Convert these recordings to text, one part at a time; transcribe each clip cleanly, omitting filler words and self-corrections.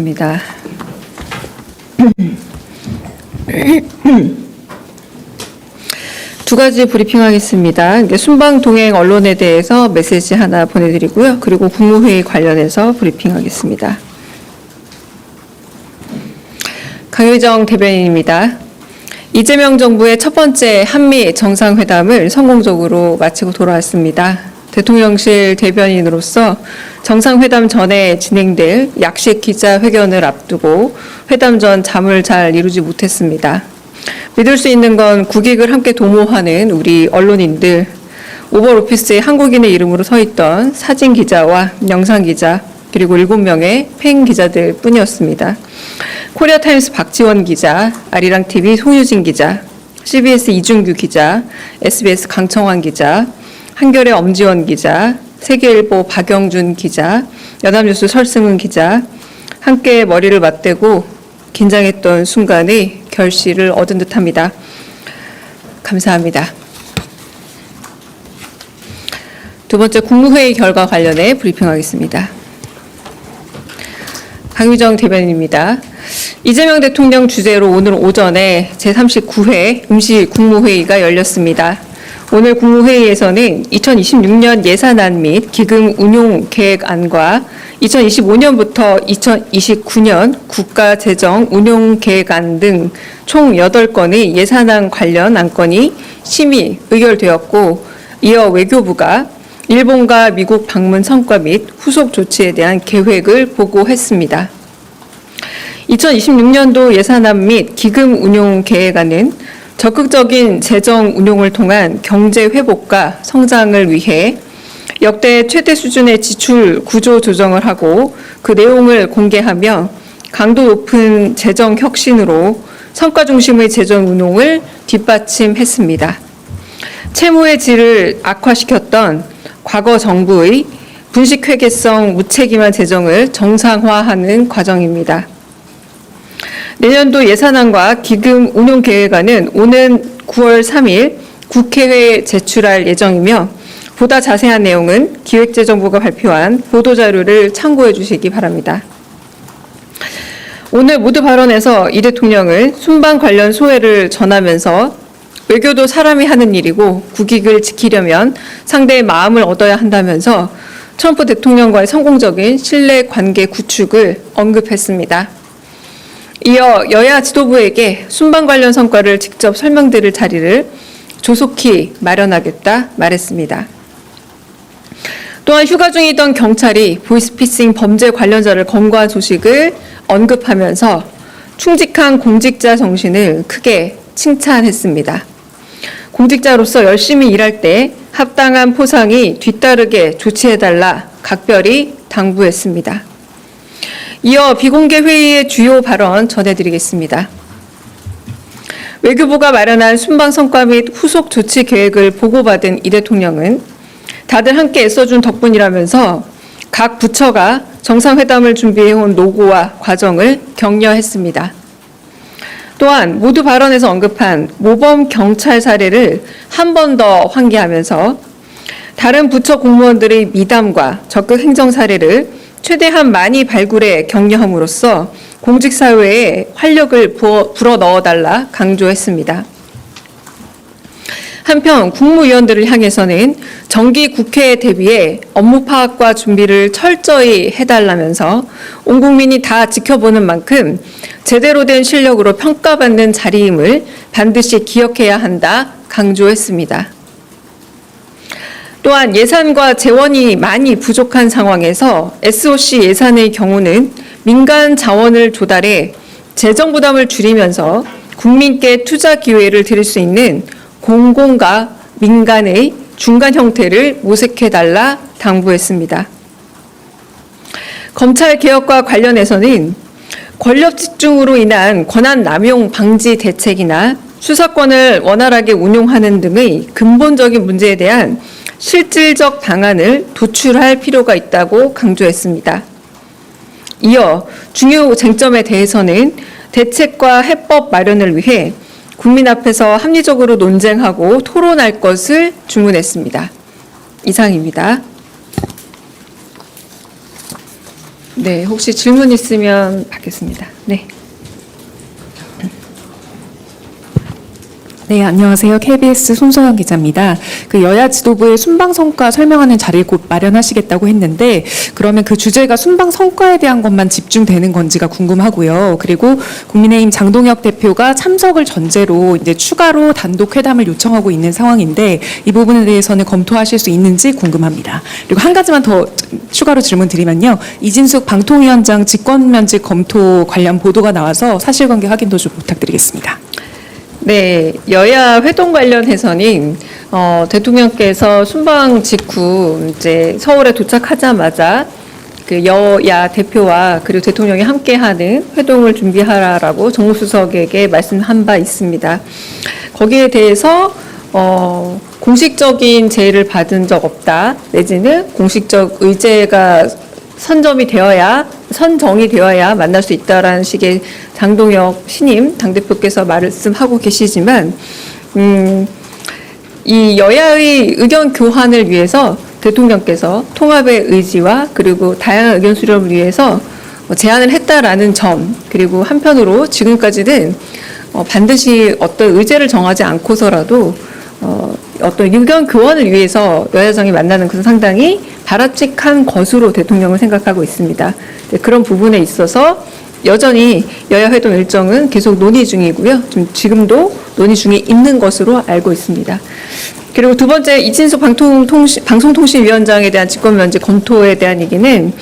입니다. 두 가지 브리핑하겠습니다. 순방 동행 언론에 대해서 메시지 하나 보내드리고요. 그리고 국무회의 관련해서 브리핑하겠습니다. 강유정 대변인입니다. 이재명 정부의 첫 번째 한미 정상회담을 성공적으로 마치고 돌아왔습니다. 대통령실 대변인으로서 정상회담 전에 진행될 약식 기자회견을 앞두고 회담 전 잠을 잘 이루지 못했습니다. 믿을 수 있는 건 국익을 함께 도모하는 우리 언론인들, 오버오피스에 한국인의 이름으로 서 있던 사진 기자와 영상 기자, 그리고 7명의 팬 기자들 뿐이었습니다. 코리아타임스 박지원 기자, 아리랑TV 송유진 기자, CBS 이준규 기자, SBS 강청환 기자, 한겨레 엄지원 기자, 세계일보 박영준 기자, 연합뉴스 설승은 기자, 함께 머리를 맞대고 긴장했던 순간의 결실을 얻은 듯합니다. 감사합니다. 두 번째 국무회의 결과 관련해 브리핑하겠습니다. 강유정 대변인입니다. 이재명 대통령 주재로 오늘 오전에 제39회 임시 국무회의가 열렸습니다. 오늘 국무회의에서는 2026년 예산안 및 기금 운용 계획안과 2025년부터 2029년 국가재정 운용 계획안 등 총 8건의 예산안 관련 안건이 심의 의결되었고, 이어 외교부가 일본과 미국 방문 성과 및 후속 조치에 대한 계획을 보고했습니다. 2026년도 예산안 및 기금 운용 계획안은 적극적인 재정 운용을 통한 경제 회복과 성장을 위해 역대 최대 수준의 지출 구조 조정을 하고 그 내용을 공개하며 강도 높은 재정 혁신으로 성과 중심의 재정 운용을 뒷받침했습니다. 채무의 질을 악화시켰던 과거 정부의 분식회계성 무책임한 재정을 정상화하는 과정입니다. 내년도 예산안과 기금 운용 계획안은 오는 9월 3일 국회에 제출할 예정이며, 보다 자세한 내용은 기획재정부가 발표한 보도자료를 참고해 주시기 바랍니다. 오늘 모두 발언에서 이 대통령은 순방 관련 소회를 전하면서 외교도 사람이 하는 일이고 국익을 지키려면 상대의 마음을 얻어야 한다면서 트럼프 대통령과의 성공적인 신뢰 관계 구축을 언급했습니다. 이어 여야 지도부에게 순방 관련 성과를 직접 설명드릴 자리를 조속히 마련하겠다 말했습니다. 또한 휴가 중이던 경찰이 보이스피싱 범죄 관련자를 검거한 소식을 언급하면서 충직한 공직자 정신을 크게 칭찬했습니다. 공직자로서 열심히 일할 때 합당한 포상이 뒤따르게 조치해달라 각별히 당부했습니다. 이어 비공개 회의의 주요 발언 전해드리겠습니다. 외교부가 마련한 순방 성과 및 후속 조치 계획을 보고받은 이 대통령은 다들 함께 애써준 덕분이라면서 각 부처가 정상회담을 준비해온 노고와 과정을 격려했습니다. 또한 모두 발언에서 언급한 모범 경찰 사례를 한 번 더 환기하면서 다른 부처 공무원들의 미담과 적극 행정 사례를 최대한 많이 발굴해 격려함으로써 공직사회에 활력을 불어넣어달라 강조했습니다. 한편 국무위원들을 향해서는 정기 국회에 대비해 업무 파악과 준비를 철저히 해달라면서 온 국민이 다 지켜보는 만큼 제대로 된 실력으로 평가받는 자리임을 반드시 기억해야 한다 강조했습니다. 또한 예산과 재원이 많이 부족한 상황에서 SOC 예산의 경우는 민간 자원을 조달해 재정 부담을 줄이면서 국민께 투자 기회를 드릴 수 있는 공공과 민간의 중간 형태를 모색해달라 당부했습니다. 검찰 개혁과 관련해서는 권력 집중으로 인한 권한 남용 방지 대책이나 수사권을 원활하게 운용하는 등의 근본적인 문제에 대한 실질적 방안을 도출할 필요가 있다고 강조했습니다. 이어 중요 쟁점에 대해서는 대책과 해법 마련을 위해 국민 앞에서 합리적으로 논쟁하고 토론할 것을 주문했습니다. 이상입니다. 네, 혹시 질문 있으면 받겠습니다. 네. 네, 안녕하세요. KBS 손소영 기자입니다. 그 여야 지도부의 순방 성과 설명하는 자리를 곧 마련하시겠다고 했는데 그러면 그 주제가 순방 성과에 대한 것만 집중되는 건지가 궁금하고요. 그리고 국민의힘 장동혁 대표가 참석을 전제로 이제 추가로 단독 회담을 요청하고 있는 상황인데 이 부분에 대해서는 검토하실 수 있는지 궁금합니다. 그리고 한 가지만 더 추가로 질문 드리면요. 이진숙 방통위원장 직권면직 검토 관련 보도가 나와서 사실관계 확인도 좀 부탁드리겠습니다. 네, 여야 회동 관련해서는 대통령께서 순방 직후 이제 서울에 도착하자마자 그 여야 대표와 그리고 대통령이 함께하는 회동을 준비하라라고 정무수석에게 말씀한 바 있습니다. 거기에 대해서 공식적인 제의를 받은 적 없다, 내지는 공식적 의제가 선정이 되어야 만날 수 있다라는 식의 장동혁 신임 당대표께서 말씀하고 계시지만 이 여야의 의견 교환을 위해서 대통령께서 통합의 의지와 그리고 다양한 의견 수렴을 위해서 제안을 했다라는 점, 그리고 한편으로 지금까지는 반드시 어떤 의제를 정하지 않고서라도 어떤 의견 교환을 위해서 여야정이 만나는 것은 상당히 바람직한 것으로 대통령은 생각하고 있습니다. 그런 부분에 있어서 여전히 여야 회동 일정은 계속 논의 중이고요. 지금도 논의 중에 있는 것으로 알고 있습니다. 그리고 두 번째, 이진숙 방송통신위원장에 대한 직권면직 검토에 대한 얘기는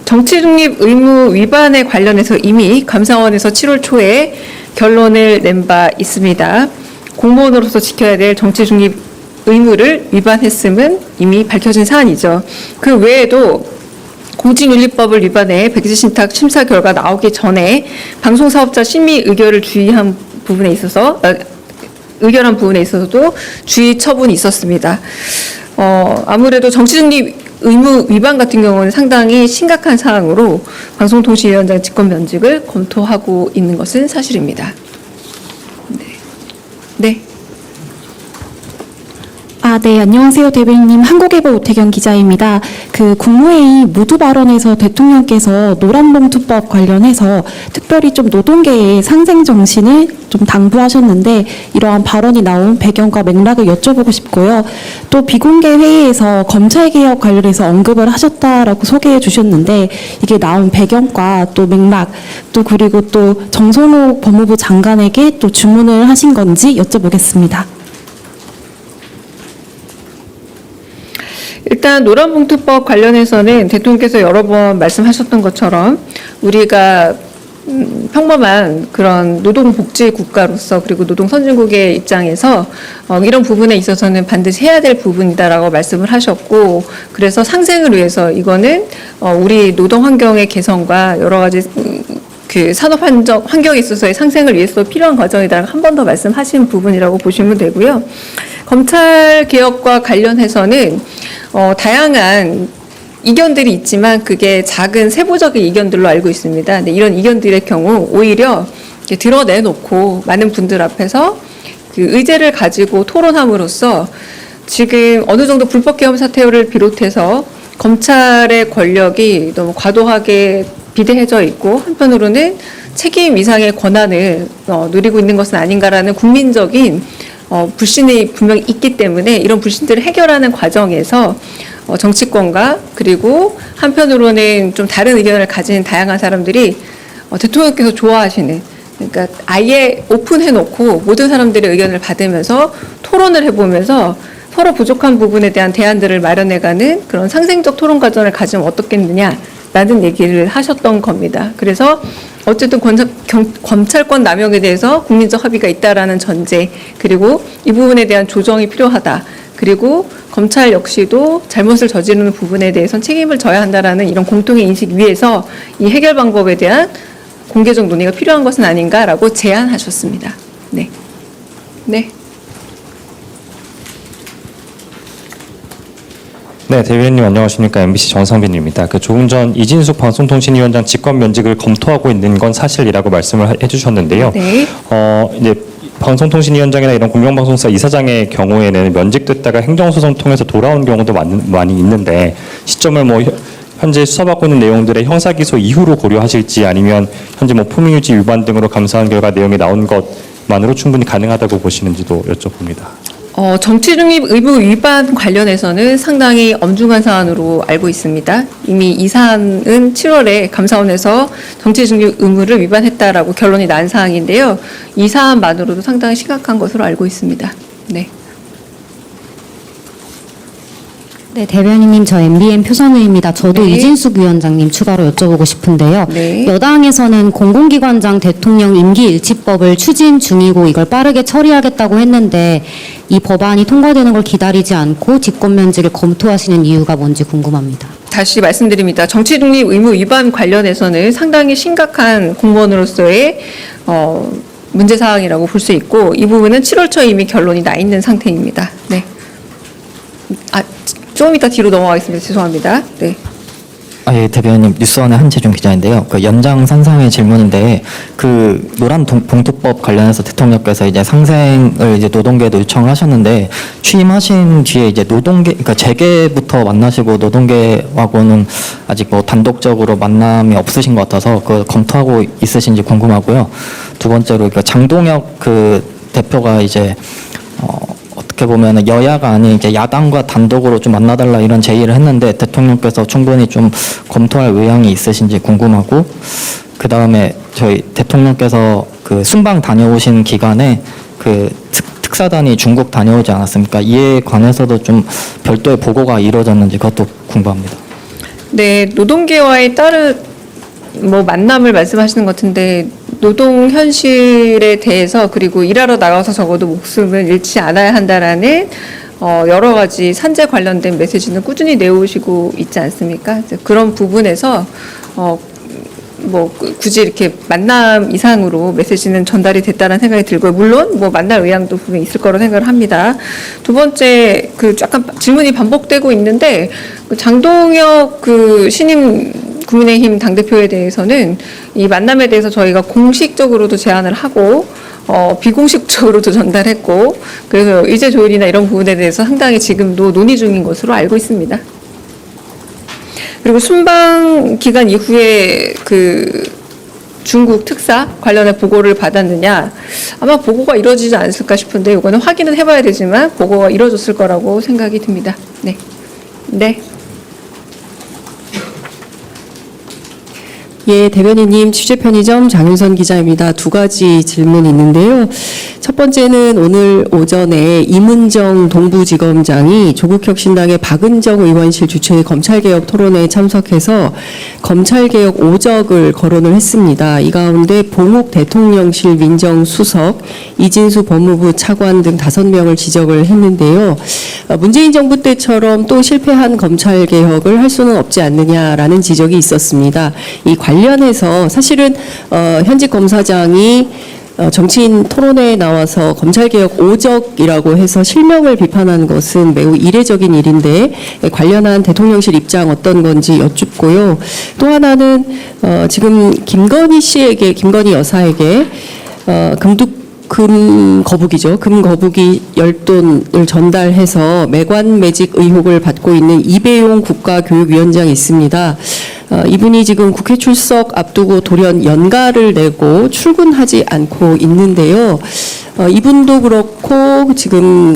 정치중립 의무 위반에 관련해서 이미 감사원에서 7월 초에 결론을 낸 바 있습니다. 공무원으로서 지켜야 될 정치중립 의무를 위반했음은 이미 밝혀진 사안이죠. 그 외에도 공직윤리법을 위반해 백지 신탁 심사 결과 나오기 전에 방송사업자 심의 의결을 의결한 부분에 있어서도 주의 처분이 있었습니다. 아무래도 정치중립 의무 위반 같은 경우는 상당히 심각한 사항으로 방송통신위원장 직권면직을 검토하고 있는 것은 사실입니다. 네. 네, 안녕하세요. 대변인님, 한국일보 오태경 기자입니다. 그 국무회의 모두 발언에서 대통령께서 노란봉투법 관련해서 특별히 좀 노동계의 상생 정신을 좀 당부하셨는데 이러한 발언이 나온 배경과 맥락을 여쭤보고 싶고요. 또 비공개 회의에서 검찰개혁 관련해서 언급을 하셨다라고 소개해 주셨는데 이게 나온 배경과 또 맥락, 또 그리고 또 정성호 법무부 장관에게 또 주문을 하신 건지 여쭤보겠습니다. 일단 노란봉투법 관련해서는 대통령께서 여러 번 말씀하셨던 것처럼 우리가 평범한 그런 노동복지 국가로서 그리고 노동선진국의 입장에서 이런 부분에 있어서는 반드시 해야 될 부분이다라고 말씀을 하셨고, 그래서 상생을 위해서 이거는 우리 노동 환경의 개선과 여러 가지 그 산업 환경에 있어서의 상생을 위해서 필요한 과정이다라고 한 번 더 말씀하신 부분이라고 보시면 되고요. 검찰 개혁과 관련해서는 다양한 이견들이 있지만 그게 작은 세부적인 이견들로 알고 있습니다. 근데 이런 이견들의 경우 오히려 드러내놓고 많은 분들 앞에서 그 의제를 가지고 토론함으로써 지금 어느 정도 불법개혁 사태를 비롯해서 검찰의 권력이 너무 과도하게 비대해져 있고 한편으로는 책임 이상의 권한을 누리고 있는 것은 아닌가라는 국민적인 불신이 분명히 있기 때문에 이런 불신들을 해결하는 과정에서 정치권과 그리고 한편으로는 좀 다른 의견을 가진 다양한 사람들이 대통령께서 좋아하시는, 그러니까 아예 오픈해놓고 모든 사람들의 의견을 받으면서 토론을 해보면서 서로 부족한 부분에 대한 대안들을 마련해가는 그런 상생적 토론 과정을 가지면 어떻겠느냐라는 얘기를 하셨던 겁니다. 그래서 어쨌든 검찰권 남용에 대해서 국민적 합의가 있다라는 전제, 그리고 이 부분에 대한 조정이 필요하다. 그리고 검찰 역시도 잘못을 저지르는 부분에 대해서는 책임을 져야 한다라는 이런 공통의 인식 위에서 이 해결 방법에 대한 공개적 논의가 필요한 것은 아닌가라고 제안하셨습니다. 네. 네. 네, 대변인님 안녕하십니까. MBC 정상빈입니다. 조금 전 이진숙 방송통신위원장 직권면직을 검토하고 있는 건 사실이라고 말씀을 해주셨는데요. 네. 이제 방송통신위원장이나 이런 공영방송사 이사장의 경우에는 면직됐다가 행정소송 통해서 돌아온 경우도 많이 있는데 시점을 현재 수사받고 있는 내용들의 형사기소 이후로 고려하실지 아니면 현재 뭐 품위유지 위반 등으로 감사한 결과 내용이 나온 것만으로 충분히 가능하다고 보시는지도 여쭤봅니다. 정치 중립 의무 위반 관련해서는 상당히 엄중한 사안으로 알고 있습니다. 이미 이 사안은 7월에 감사원에서 정치 중립 의무를 위반했다라고 결론이 난 사항인데요. 이 사안만으로도 상당히 심각한 것으로 알고 있습니다. 네. 네, 대변인님, 저 MBN 표선우입니다. 저도 네. 이진숙 위원장님 추가로 여쭤보고 싶은데요. 네. 여당에서는 공공기관장 대통령 임기일치법을 추진 중이고 이걸 빠르게 처리하겠다고 했는데 이 법안이 통과되는 걸 기다리지 않고 직권면직을 검토하시는 이유가 뭔지 궁금합니다. 다시 말씀드립니다. 정치 중립 의무 위반 관련해서는 상당히 심각한 공무원으로서의 문제 사항이라고 볼 수 있고 이 부분은 7월 초에 이미 결론이 나 있는 상태입니다. 네. 조금 이따 뒤로 넘어가겠습니다. 죄송합니다. 네. 예, 대변인 뉴스원의 한재중 기자인데요. 그 연장선상의 질문인데 그 노란 봉투법 관련해서 대통령께서 이제 상생을 이제 노동계에도 요청을 하셨는데 취임하신 뒤에 이제 그러니까 재계부터 만나시고 노동계하고는 아직 뭐 단독적으로 만남이 없으신 것 같아서 그 검토하고 있으신지 궁금하고요. 두 번째로 그 장동혁 그 대표가 이제 어떻게 보면 여야가 아닌 이제 야당과 단독으로 좀 만나달라 이런 제의를 했는데 대통령께서 충분히 좀 검토할 의향이 있으신지 궁금하고 그 다음에 저희 대통령께서 그 순방 다녀오신 기간에 그 특사단이 중국 다녀오지 않았습니까? 이에 관해서도 좀 별도의 보고가 이루어졌는지 그것도 궁금합니다. 네, 노동계와의 만남을 말씀하시는 것 같은데 노동 현실에 대해서 그리고 일하러 나가서 적어도 목숨을 잃지 않아야 한다라는 여러 가지 산재 관련된 메시지는 꾸준히 내오시고 있지 않습니까? 그런 부분에서 굳이 이렇게 만남 이상으로 메시지는 전달이 됐다는 생각이 들고요. 물론 만날 의향도 분명히 있을 거로 생각을 합니다. 두 번째 약간 질문이 반복되고 있는데 장동혁 신임 국민의힘 당대표에 대해서는 이 만남에 대해서 저희가 공식적으로도 제안을 하고 비공식적으로도 전달했고 그래서 의제 조율이나 이런 부분에 대해서 상당히 지금도 논의 중인 것으로 알고 있습니다. 그리고 순방 기간 이후에 중국 특사 관련해 보고를 받았느냐 아마 보고가 이루어지지 않았을까 싶은데 이거는 확인은 해봐야 되지만 보고가 이루어졌을 거라고 생각이 듭니다. 네. 네. 예, 대변인님 취재 편의점 장윤선 기자입니다. 두 가지 질문이 있는데요. 첫 번째는 오늘 오전에 이문정 동부지검장이 조국혁신당의 박은정 의원실 주최의 검찰개혁 토론회에 참석해서 검찰개혁 5적을 거론을 했습니다. 이 가운데 봉욱 대통령실 민정수석, 이진수 법무부 차관 등 5명을 지적을 했는데요. 문재인 정부 때처럼 또 실패한 검찰개혁을 할 수는 없지 않느냐라는 지적이 있었습니다. 이 관련해서 사실은 현직 검사장이 정치인 토론회에 나와서 검찰개혁 5적이라고 해서 실명을 비판하는 것은 매우 이례적인 일인데 관련한 대통령실 입장 어떤 건지 여쭙고요. 또 하나는 지금 김건희 여사에게 금 거북이 10돈을 전달해서 매관 매직 의혹을 받고 있는 이배용 국가교육위원장이 있습니다. 이분이 지금 국회 출석 앞두고 돌연 연가를 내고 출근하지 않고 있는데요. 이분도 그렇고 지금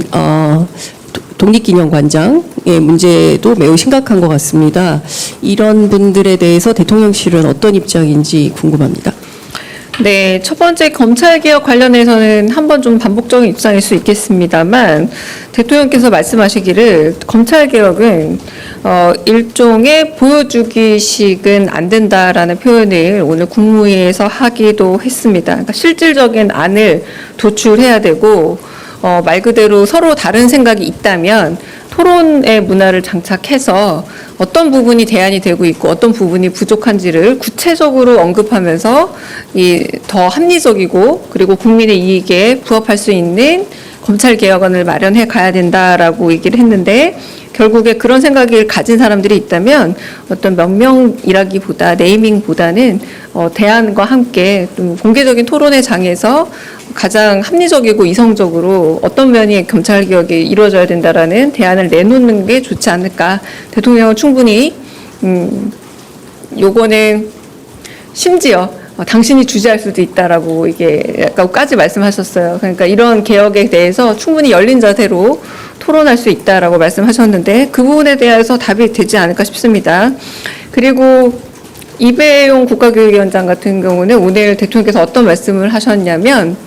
독립기념관장의 문제도 매우 심각한 것 같습니다. 이런 분들에 대해서 대통령실은 어떤 입장인지 궁금합니다. 네, 첫 번째 검찰개혁 관련해서는 한번 좀 반복적인 입장일 수 있겠습니다만 대통령께서 말씀하시기를 검찰개혁은 일종의 보여주기식은 안 된다라는 표현을 오늘 국무회의에서 하기도 했습니다. 그러니까 실질적인 안을 도출해야 되고 말 그대로 서로 다른 생각이 있다면 토론의 문화를 장착해서 어떤 부분이 대안이 되고 있고 어떤 부분이 부족한지를 구체적으로 언급하면서 더 합리적이고 그리고 국민의 이익에 부합할 수 있는 검찰개혁안을 마련해 가야 된다라고 얘기를 했는데 결국에 그런 생각을 가진 사람들이 있다면 어떤 명명이라기보다 네이밍보다는 대안과 함께 좀 공개적인 토론회 장에서 가장 합리적이고 이성적으로 어떤 면이 검찰개혁이 이루어져야 된다라는 대안을 내놓는 게 좋지 않을까. 대통령은 충분히 요거는 심지어 당신이 주재할 수도 있다라고 이게 아까까지 말씀하셨어요. 그러니까 이런 개혁에 대해서 충분히 열린 자세로 토론할 수 있다라고 말씀하셨는데 그 부분에 대해서 답이 되지 않을까 싶습니다. 그리고 이배용 국가교육위원장 같은 경우는 오늘 대통령께서 어떤 말씀을 하셨냐면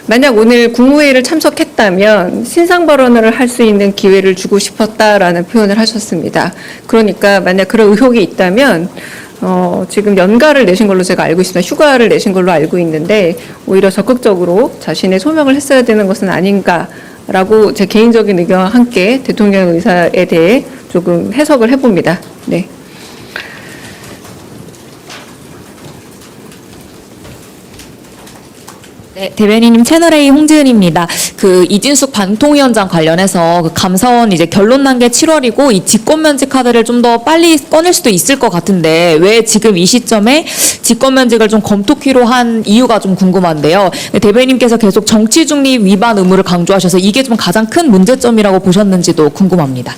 만약 오늘 국무회의를 참석했다면 신상 발언을 할 수 있는 기회를 주고 싶었다라는 표현을 하셨습니다. 그러니까 만약 그런 의혹이 있다면 지금 연가를 내신 걸로 제가 알고 있습니다. 휴가를 내신 걸로 알고 있는데 오히려 적극적으로 자신의 소명을 했어야 되는 것은 아닌가라고 제 개인적인 의견과 함께 대통령 의사에 대해 조금 해석을 해봅니다. 네. 네, 대변인님 채널A 홍지은입니다. 그 이진숙 방통위원장 관련해서 그 감사원 이제 결론 난 게 7월이고 이 직권면직 카드를 좀 더 빨리 꺼낼 수도 있을 것 같은데 왜 지금 이 시점에 직권면직을 좀 검토키로 한 이유가 좀 궁금한데요. 대변인님께서 계속 정치 중립 위반 의무를 강조하셔서 이게 좀 가장 큰 문제점이라고 보셨는지도 궁금합니다.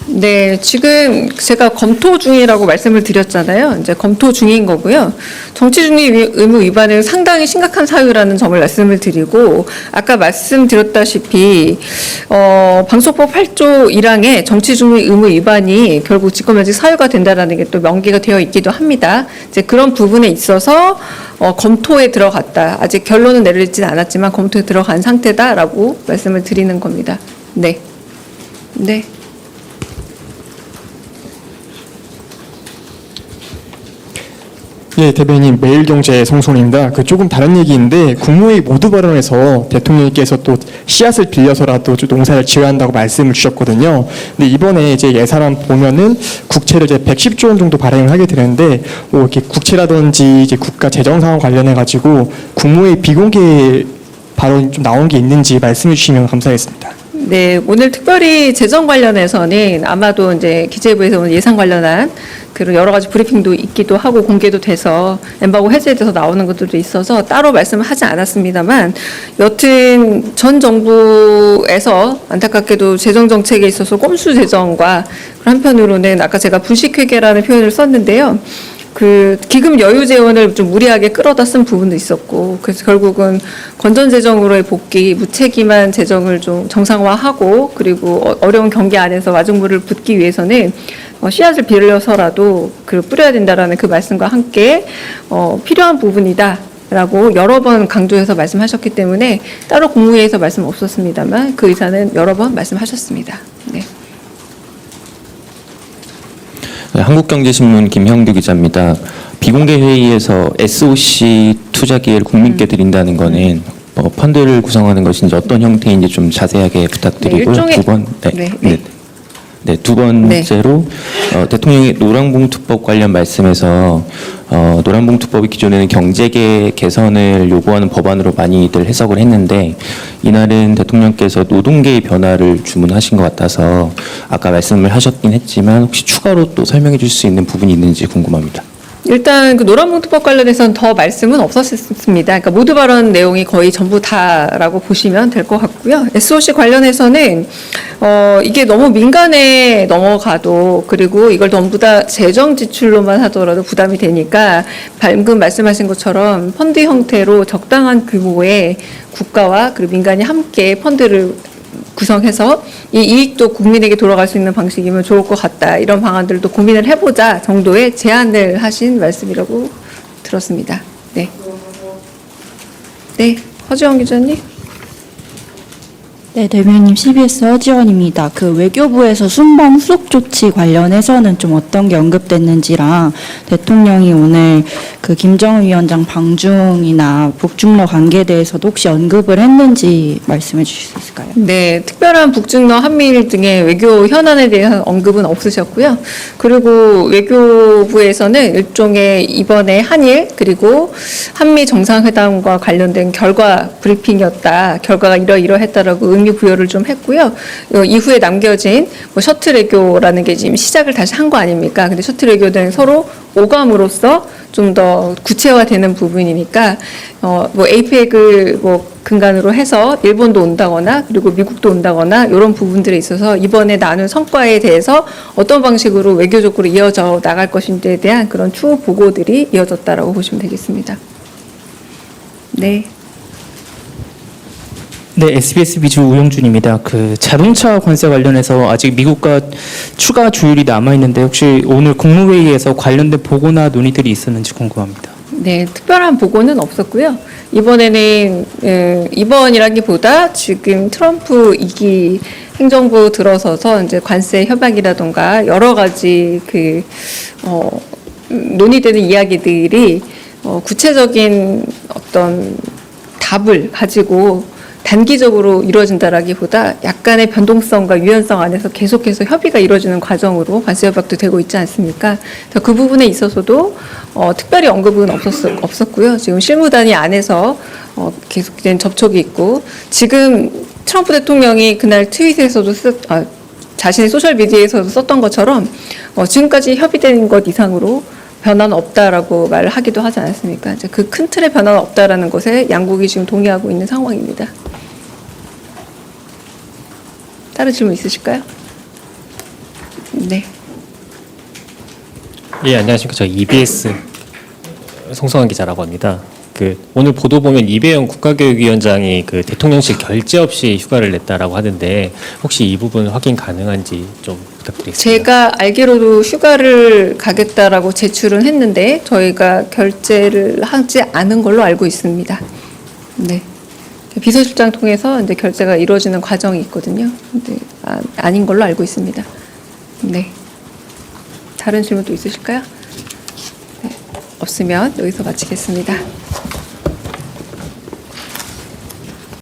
네, 지금 제가 검토 중이라고 말씀을 드렸잖아요. 이제 검토 중인 거고요. 정치중립 의무 위반은 상당히 심각한 사유라는 점을 말씀을 드리고, 아까 말씀드렸다시피 방송법 8조 1항에 정치중립 의무 위반이 결국 직권면직 사유가 된다라는 게 또 명기가 되어 있기도 합니다. 이제 그런 부분에 있어서 검토에 들어갔다. 아직 결론은 내리진 않았지만 검토에 들어간 상태다라고 말씀을 드리는 겁니다. 네, 네. 예, 대변인 매일경제 송송입니다. 그 조금 다른 얘기인데 국무회의 모두 발언에서 대통령께서 또 씨앗을 빌려서라도 좀 농사를 지어야 한다고 말씀을 주셨거든요. 근데 이번에 이제 예산안 보면은 국채를 이제 110조 원 정도 발행을 하게 되는데 이렇게 국채라든지 이제 국가 재정 상황 관련해 가지고 국무회의 비공개 발언이 좀 나온 게 있는지 말씀해 주시면 감사하겠습니다. 네, 오늘 특별히 재정 관련해서는 아마도 이제 기재부에서 오늘 예산 관련한 그런 여러 가지 브리핑도 있기도 하고 공개도 돼서 엠바고 해제돼서 나오는 것들도 있어서 따로 말씀을 하지 않았습니다만 여튼 전 정부에서 안타깝게도 재정 정책에 있어서 꼼수 재정과 한편으로는 아까 제가 불식회계라는 표현을 썼는데요. 그 기금 여유 재원을 좀 무리하게 끌어다 쓴 부분도 있었고 그래서 결국은 건전 재정으로의 복귀, 무책임한 재정을 좀 정상화하고 그리고 어려운 경기 안에서 마중물을 붓기 위해서는 씨앗을 빌려서라도 그 뿌려야 된다라는 그 말씀과 함께 필요한 부분이다라고 여러 번 강조해서 말씀하셨기 때문에 따로 국무회의에서 말씀 없었습니다만 그 의사는 여러 번 말씀하셨습니다. 네. 네, 한국경제신문 김형규 기자입니다. 비공개 회의에서 SOC 투자 기회를 국민께 드린다는 거는 펀드를 구성하는 것인지 어떤 형태인지 좀 자세하게 부탁드리고요. 두 번째로 대통령이 노란봉투법 관련 말씀에서 노란봉투법이 기존에는 경제계 개선을 요구하는 법안으로 많이들 해석을 했는데 이날은 대통령께서 노동계의 변화를 주문하신 것 같아서 아까 말씀을 하셨긴 했지만 혹시 추가로 또 설명해 줄 수 있는 부분이 있는지 궁금합니다. 일단 그 노란봉투법 관련해서는 더 말씀은 없었습니다. 그러니까 모두 발언 내용이 거의 전부 다라고 보시면 될 것 같고요. SOC 관련해서는 이게 너무 민간에 넘어가도 그리고 이걸 전부 다 재정 지출로만 하더라도 부담이 되니까 방금 말씀하신 것처럼 펀드 형태로 적당한 규모의 국가와 그리고 민간이 함께 펀드를 구성해서 이 이익도 국민에게 돌아갈 수 있는 방식이면 좋을 것 같다. 이런 방안들도 고민을 해보자 정도의 제안을 하신 말씀이라고 들었습니다. 네. 네, 허지원 기자님. 네, 대변인님 CBS 허지원입니다. 그 외교부에서 순방 후속 조치 관련해서는 좀 어떤 게 언급됐는지랑 대통령이 오늘 그 김정은 위원장 방중이나 북중러 관계에 대해서도 혹시 언급을 했는지 말씀해 주실 수 있을까요? 네, 특별한 북중러 한미일 등의 외교 현안에 대한 언급은 없으셨고요. 그리고 외교부에서는 일종의 이번에 한일 그리고 한미 정상회담과 관련된 결과 브리핑이었다. 결과가 이러이러했다라고 격리 부여를 좀 했고요. 이후에 남겨진 뭐 셔틀 외교라는 게 지금 시작을 다시 한 거 아닙니까? 근데 셔틀 외교는 서로 오감으로써 좀 더 구체화되는 부분이니까 뭐 에이펙을 뭐 근간으로 해서 일본도 온다거나 그리고 미국도 온다거나 이런 부분들에 있어서 이번에 나눈 성과에 대해서 어떤 방식으로 외교적으로 이어져 나갈 것인지에 대한 그런 추후 보고들이 이어졌다라고 보시면 되겠습니다. 네. 네, SBS 비주 우영준입니다. 그 자동차 관세 관련해서 아직 미국과 추가 조율이 남아 있는데 혹시 오늘 국무회의에서 관련된 보고나 논의들이 있었는지 궁금합니다. 네, 특별한 보고는 없었고요. 이번에는 이번이라기보다 지금 트럼프 2기 행정부 들어서서 이제 관세 협약이라던가 여러 가지 논의되는 이야기들이 구체적인 어떤 답을 가지고 단기적으로 이루어진다라기보다 약간의 변동성과 유연성 안에서 계속해서 협의가 이루어지는 과정으로 관세 협약도 되고 있지 않습니까? 그래서 그 부분에 있어서도 특별히 언급은 없었고요. 지금 실무단위 안에서 계속된 접촉이 있고 지금 트럼프 대통령이 그날 트윗에서도 자신의 소셜 미디어에서도 썼던 것처럼 지금까지 협의된 것 이상으로 변화는 없다라고 말을 하기도 하지 않았습니까? 이제 그 큰 틀의 변화는 없다라는 것에 양국이 지금 동의하고 있는 상황입니다. 다른 질문 있으실까요? 네. 예, 안녕하십니까. 저 EBS 송성환 기자라고 합니다. 오늘 보도 보면 이배영 국가교육위원장이 대통령실 결재 없이 휴가를 냈다라고 하는데 혹시 이 부분 확인 가능한지 좀 부탁드리겠습니다. 제가 알기로도 휴가를 가겠다라고 제출은 했는데 저희가 결재를 하지 않은 걸로 알고 있습니다. 네. 비서실장 통해서 이제 결재가 이루어지는 과정이 있거든요. 근데 아닌 걸로 알고 있습니다. 네. 다른 질문 또 있으실까요? 네. 없으면 여기서 마치겠습니다.